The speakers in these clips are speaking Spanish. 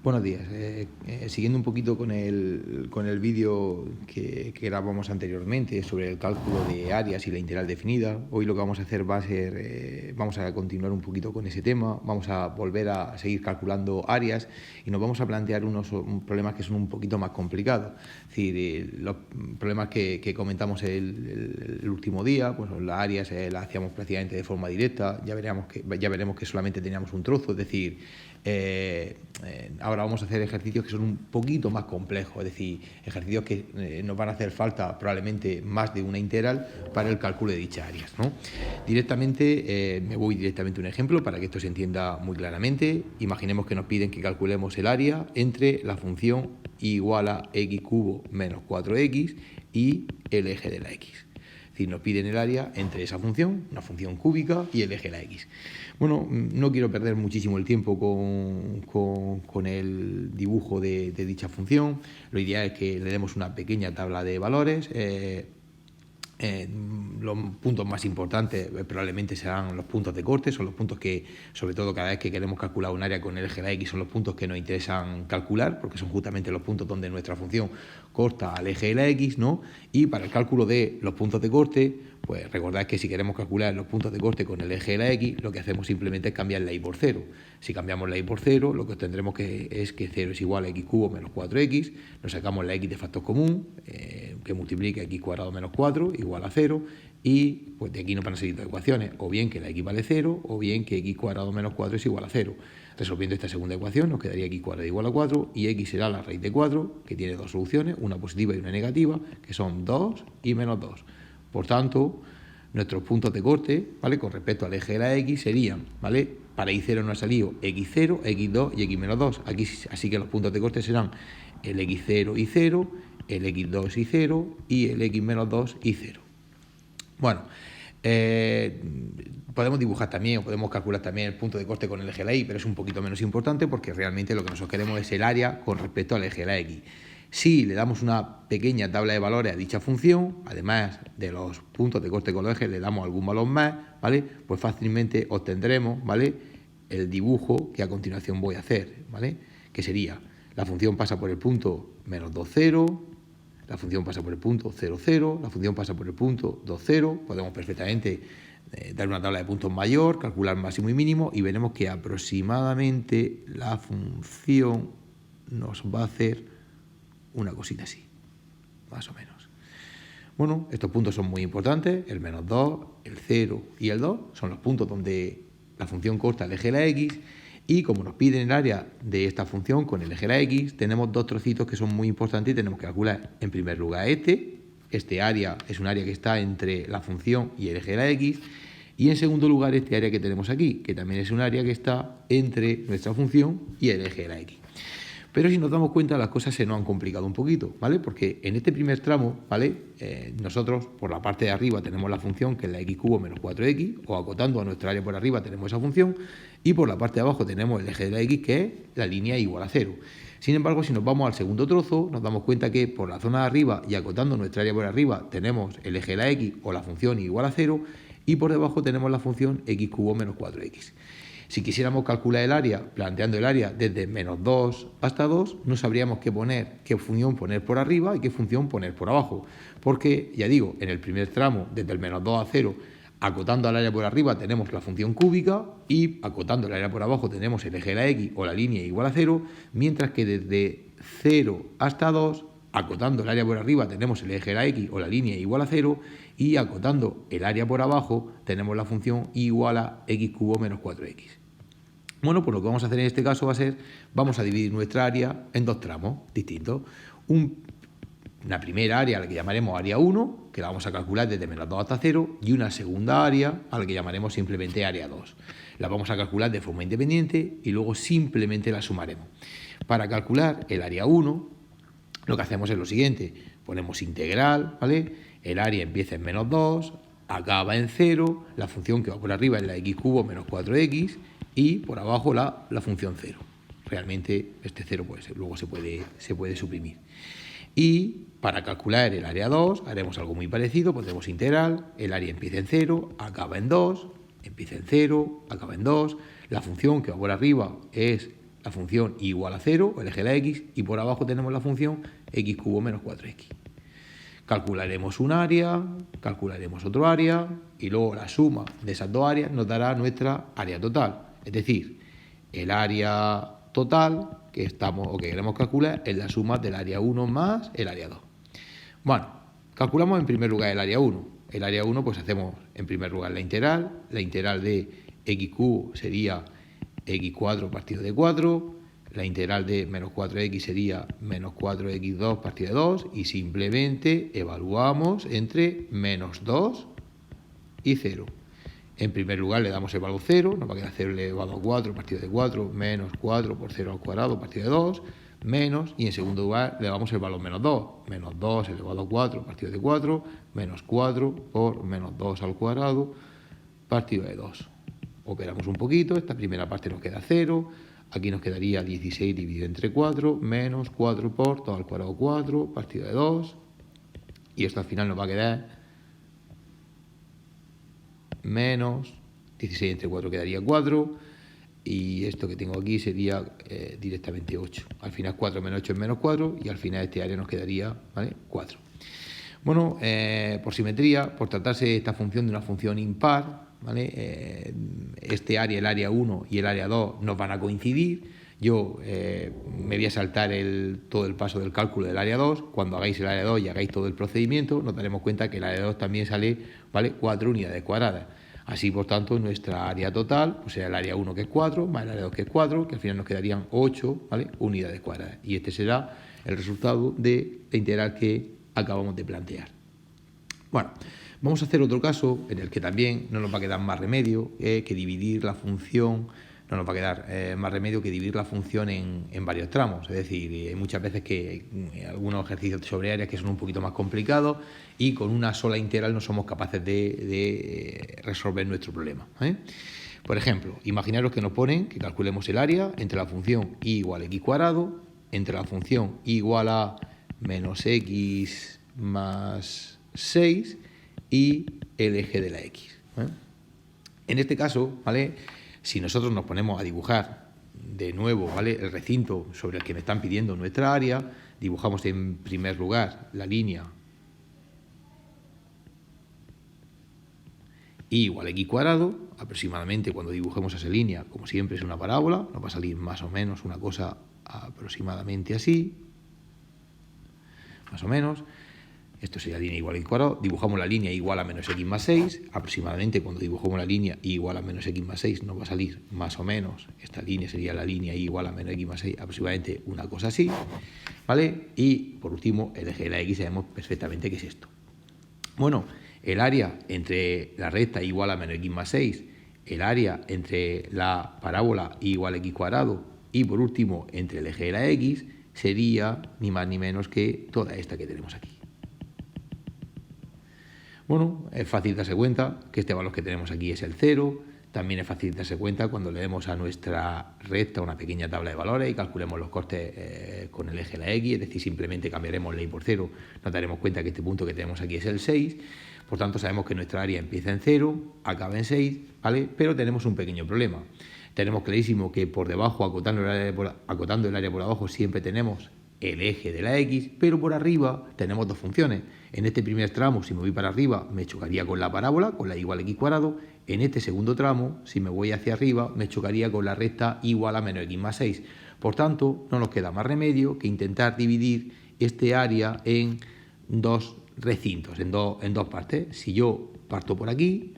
Buenos días. Siguiendo un poquito con el vídeo que grabamos anteriormente sobre el cálculo de áreas y la integral definida, hoy lo que vamos a hacer va a ser, vamos a continuar un poquito con ese tema, vamos a volver a seguir calculando áreas y nos vamos a plantear unos problemas que son un poquito más complicados. Es decir, los problemas que comentamos el último día, pues las áreas las hacíamos prácticamente de forma directa, ya veremos que solamente teníamos un trozo, es decir, ahora vamos a hacer ejercicios que son un poquito más complejos, es decir, ejercicios que nos van a hacer falta probablemente más de una integral para el cálculo de dichas áreas, ¿no? Me voy directamente a un ejemplo para que esto se entienda muy claramente. Imaginemos que nos piden que calculemos el área entre la función igual a x cubo menos 4x y el eje de la x. Es decir, nos piden el área entre esa función, una función cúbica, y el eje de la x. Bueno, no quiero perder muchísimo el tiempo con el dibujo de dicha función. Lo ideal es que le demos una pequeña tabla de valores. Los puntos más importantes probablemente serán los puntos de corte, son los puntos que, sobre todo cada vez que queremos calcular un área con el eje de la x, son los puntos que nos interesan calcular, porque son justamente los puntos donde nuestra función corta al eje de la x, ¿no? Y para el cálculo de los puntos de corte, pues recordad que si queremos calcular los puntos de corte con el eje de la x, lo que hacemos simplemente es cambiar la y por 0. Si cambiamos la y por 0, lo que obtendremos es que 0 es igual a x cubo menos 4x, nos sacamos la x de factor común, que multiplica x cuadrado menos 4 igual a 0, y pues de aquí nos van a salir dos ecuaciones, o bien que la x vale 0, o bien que x cuadrado menos 4 es igual a 0. Resolviendo esta segunda ecuación nos quedaría x cuadrado igual a 4, y x será la raíz de 4, que tiene dos soluciones, una positiva y una negativa, que son 2 y menos 2. Por tanto, nuestros puntos de corte, ¿vale?, con respecto al eje de la x serían, ¿vale?, para y0 nos ha salido x0, x2 y x menos 2. Aquí, así que los puntos de corte serán el x0 y 0, el x2 y 0 y el x menos 2 y 0. Bueno, podemos dibujar también o podemos calcular también el punto de corte con el eje de la y, pero es un poquito menos importante porque realmente lo que nosotros queremos es el área con respecto al eje de la x. Si le damos una pequeña tabla de valores a dicha función, además de los puntos de corte con los ejes, le damos algún valor más, ¿vale?, pues fácilmente obtendremos, ¿vale?, el dibujo que a continuación voy a hacer, ¿vale?, que sería: la función pasa por el punto menos 2, 0, la función pasa por el punto 0, 0, la función pasa por el punto 2, 0. Podemos perfectamente dar una tabla de puntos mayor, calcular máximo y mínimo, y veremos que aproximadamente la función nos va a hacer una cosita así, más o menos. Bueno, estos puntos son muy importantes, el menos 2, el 0 y el 2, son los puntos donde la función corta el eje de la x, y como nos piden el área de esta función con el eje de la x, tenemos dos trocitos que son muy importantes y tenemos que calcular. En primer lugar este área es un área que está entre la función y el eje de la x, y en segundo lugar este área que tenemos aquí, que también es un área que está entre nuestra función y el eje de la x. Pero si nos damos cuenta, las cosas se nos han complicado un poquito, ¿vale? Porque en este primer tramo, ¿vale?, nosotros por la parte de arriba tenemos la función que es la x cubo menos 4x, o acotando a nuestra área por arriba tenemos esa función, y por la parte de abajo tenemos el eje de la x, que es la línea igual a 0. Sin embargo, si nos vamos al segundo trozo, nos damos cuenta que por la zona de arriba y acotando nuestra área por arriba tenemos el eje de la x o la función igual a 0, y por debajo tenemos la función x cubo menos 4x. Si quisiéramos calcular el área, planteando el área desde menos 2 hasta 2, no sabríamos qué función poner por arriba y qué función poner por abajo. Porque, ya digo, en el primer tramo, desde el menos 2 a 0, acotando al área por arriba tenemos la función cúbica, y acotando el área por abajo tenemos el eje de la x o la línea igual a 0, mientras que desde 0 hasta 2, acotando el área por arriba tenemos el eje de la x o la línea igual a 0, y acotando el área por abajo tenemos la función igual a x cubo menos 4x. Bueno, pues lo que vamos a hacer en este caso vamos a dividir nuestra área en dos tramos distintos. Una primera área a la que llamaremos área 1, que la vamos a calcular desde menos 2 hasta 0, y una segunda área a la que llamaremos simplemente área 2. La vamos a calcular de forma independiente y luego simplemente la sumaremos. Para calcular el área 1, lo que hacemos es lo siguiente: ponemos integral, ¿vale? El área empieza en menos 2, acaba en 0, la función que va por arriba es la x cubo menos 4x, y por abajo la función 0. Realmente este 0 luego se puede suprimir. Y para calcular el área 2 haremos algo muy parecido, pondremos integral, el área empieza en 0, acaba en 2, empieza en 0, acaba en 2, la función que va por arriba es la función y igual a 0, el eje de la x, y por abajo tenemos la función x cubo menos 4x. Calcularemos un área, calcularemos otro área, y luego la suma de esas dos áreas nos dará nuestra área total. Es decir, el área total que queremos calcular es la suma del área 1 más el área 2. Bueno, calculamos en primer lugar el área 1. El área 1, pues hacemos en primer lugar la integral de x cubo sería x4 partido de 4, la integral de menos 4x sería menos 4x2 partido de 2, y simplemente evaluamos entre menos 2 y 0. En primer lugar le damos el valor 0, nos va a quedar 0 elevado a 4 partido de 4, menos 4 por 0 al cuadrado partido de 2, menos, y en segundo lugar le damos el valor menos 2 elevado a 4 partido de 4, menos 4 por menos 2 al cuadrado partido de 2. Operamos un poquito, esta primera parte nos queda 0, aquí nos quedaría 16 dividido entre 4, menos 4 por todo al cuadrado 4 partido de 2, y esto al final nos va a quedar menos 16 entre 4 quedaría 4, y esto que tengo aquí sería directamente 8. Al final 4 menos 8 es menos 4, y al final este área nos quedaría, ¿vale?, 4. Bueno, por simetría, por tratarse de esta función de una función impar, ¿vale?, este área, el área 1 y el área 2 nos van a coincidir. Yo me voy a saltar todo el paso del cálculo del área 2. Cuando hagáis el área 2 y hagáis todo el procedimiento, nos daremos cuenta que el área 2 también sale, ¿vale?, 4 unidades cuadradas. Así, por tanto, nuestra área total pues será el área 1, que es 4, más el área 2, que es 4, que al final nos quedarían 8, ¿vale?, unidades cuadradas. Y este será el resultado de la integral que acabamos de plantear. Bueno, vamos a hacer otro caso en el que también no nos va a quedar más remedio que dividir la función. No nos va a quedar más remedio que dividir la función en varios tramos. Es decir, hay muchas veces que algunos ejercicios sobre áreas que son un poquito más complicados y con una sola integral no somos capaces de resolver nuestro problema, ¿eh? Por ejemplo, imaginaros que nos ponen que calculemos el área entre la función y igual a x cuadrado, entre la función y igual a menos x más 6 y el eje de la x, ¿eh? En este caso, ¿vale?, si nosotros nos ponemos a dibujar de nuevo, ¿vale?, el recinto sobre el que me están pidiendo nuestra área, dibujamos en primer lugar la línea y igual a x cuadrado. Aproximadamente, cuando dibujemos esa línea, como siempre es una parábola, nos va a salir más o menos una cosa aproximadamente así, más o menos. Esto sería línea igual a x cuadrado. Dibujamos la línea igual a menos x más 6. Aproximadamente, cuando dibujamos la línea igual a menos x más 6, nos va a salir más o menos. Esta línea sería la línea igual a menos x más 6, aproximadamente una cosa así, ¿vale? Y por último, el eje de la x sabemos perfectamente qué es esto. Bueno, el área entre la recta igual a menos x más 6, el área entre la parábola igual a x cuadrado y por último entre el eje de la x sería ni más ni menos que toda esta que tenemos aquí. Bueno, es fácil darse cuenta que este valor que tenemos aquí es el 0. También es fácil darse cuenta cuando le demos a nuestra recta una pequeña tabla de valores y calculemos los costes con el eje de la x, es decir, simplemente cambiaremos la y por 0. Nos daremos cuenta que este punto que tenemos aquí es el 6. Por tanto, sabemos que nuestra área empieza en 0, acaba en 6, ¿vale? Pero tenemos un pequeño problema. Tenemos clarísimo que por debajo, acotando el área por abajo, siempre tenemos el eje de la x, pero por arriba tenemos dos funciones. En este primer tramo, si me voy para arriba, me chocaría con la parábola, con la igual a x cuadrado. En este segundo tramo, si me voy hacia arriba, me chocaría con la recta igual a menos x más 6. Por tanto, no nos queda más remedio que intentar dividir este área en dos recintos, en dos partes. Si yo parto por aquí,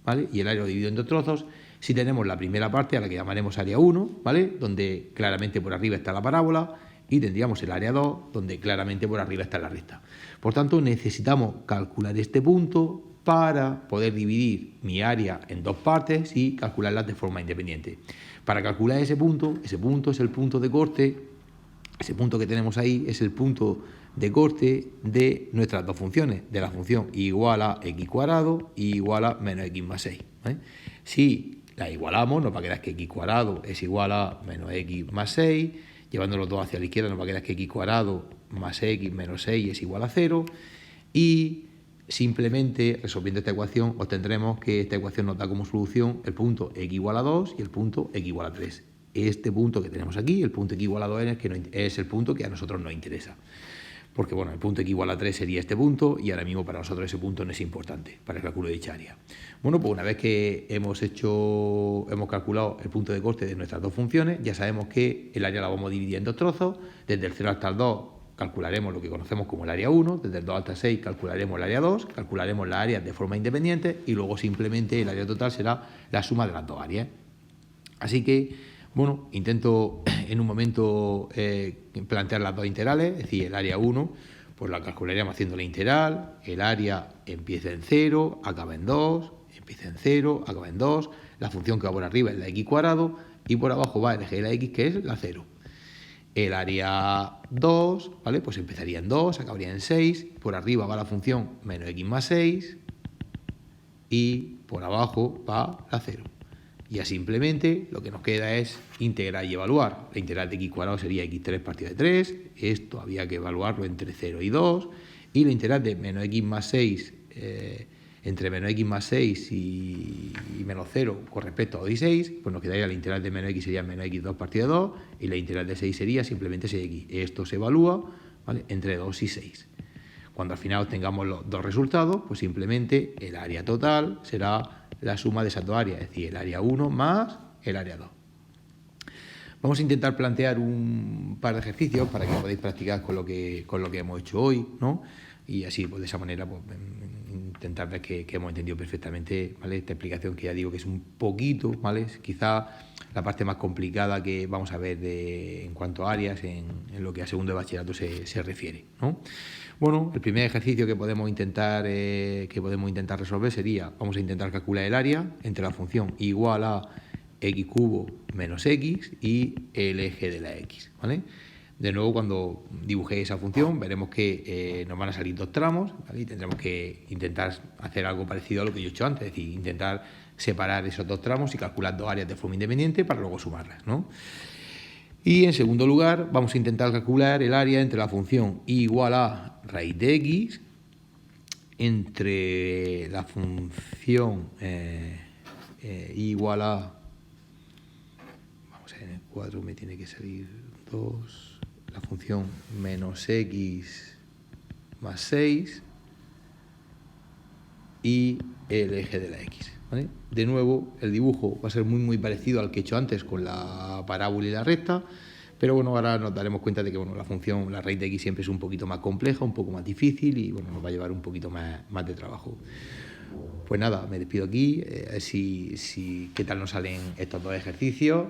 ¿vale?, y el área lo divido en dos trozos, si tenemos la primera parte, a la que llamaremos área 1, ¿vale?, donde claramente por arriba está la parábola, y tendríamos el área 2, donde claramente por arriba está la recta. Por tanto, necesitamos calcular este punto para poder dividir mi área en dos partes y calcularlas de forma independiente. Para calcular ese punto es el punto de corte. Ese punto que tenemos ahí es el punto de corte de nuestras dos funciones, de la función igual a x cuadrado y igual a menos x más 6, ¿vale? Si la igualamos, nos va a quedar que x cuadrado es igual a menos x más 6, llevando los dos hacia la izquierda nos va a quedar que x cuadrado más x menos 6 es igual a 0, y simplemente resolviendo esta ecuación obtendremos que esta ecuación nos da como solución el punto x igual a 2 y el punto x igual a 3. este punto que tenemos aquí, el punto x igual a 2n, que es el punto que a nosotros nos interesa. Porque bueno, el punto x igual a 3 sería este punto y ahora mismo para nosotros ese punto no es importante para el cálculo de dicha área. Bueno, pues una vez que hemos calculado el punto de corte de nuestras dos funciones, ya sabemos que el área la vamos a dividir en dos trozos. Desde el 0 hasta el 2 calcularemos lo que conocemos como el área 1, desde el 2 hasta el 6 calcularemos el área 2, calcularemos las áreas de forma independiente y luego simplemente el área total será la suma de las dos áreas. Así que, bueno, intento en un momento plantear las dos integrales, es decir, el área 1, pues la calcularíamos haciendo la integral, el área empieza en 0, acaba en 2, empieza en 0, acaba en 2, la función que va por arriba es la x cuadrado y por abajo va el eje de la x, que es la 0. El área 2, ¿vale? Pues empezaría en 2, acabaría en 6, por arriba va la función menos x más 6 y por abajo va la 0. Ya simplemente lo que nos queda es integrar y evaluar. La integral de x cuadrado sería x3 partido de 3. Esto había que evaluarlo entre 0 y 2. Y la integral de menos x más 6, entre menos x más 6 y menos 0 con respecto a 2 y 6, pues nos quedaría la integral de menos x sería menos x2 partido de 2. Y la integral de 6 sería simplemente 6x. Esto se evalúa, ¿vale?, entre 2 y 6. Cuando al final obtengamos los dos resultados, pues simplemente el área total será la suma de esas dos áreas, es decir, el área 1 más el área 2. Vamos a intentar plantear un par de ejercicios para que podáis practicar con lo que hemos hecho hoy, ¿no? Y así, pues de esa manera, pues, intentar ver que hemos entendido perfectamente, ¿vale?, esta explicación, que ya digo que es un poquito, ¿vale?, quizá la parte más complicada que vamos a ver en cuanto a áreas en lo que a segundo de bachillerato se refiere, ¿no? Bueno, el primer ejercicio que podemos intentar resolver sería, vamos a intentar calcular el área entre la función igual a x cubo menos x y el eje de la x, ¿vale? De nuevo, cuando dibujé esa función, veremos que nos van a salir dos tramos, ¿vale?, y tendremos que intentar hacer algo parecido a lo que yo he hecho antes, es decir, intentar separar esos dos tramos y calcular dos áreas de forma independiente para luego sumarlas, ¿no? Y en segundo lugar, vamos a intentar calcular el área entre la función igual a raíz de x entre la función igual a, vamos a ver, en el 4 me tiene que salir 2, la función menos x más 6 y el eje de la x, ¿vale? De nuevo, el dibujo va a ser muy parecido al que he hecho antes con la parábola y la recta, pero bueno, ahora nos daremos cuenta de que bueno, la raíz de x siempre es un poquito más compleja, un poco más difícil y bueno, nos va a llevar un poquito más de trabajo. Pues nada, me despido aquí, a ver qué tal nos salen estos dos ejercicios.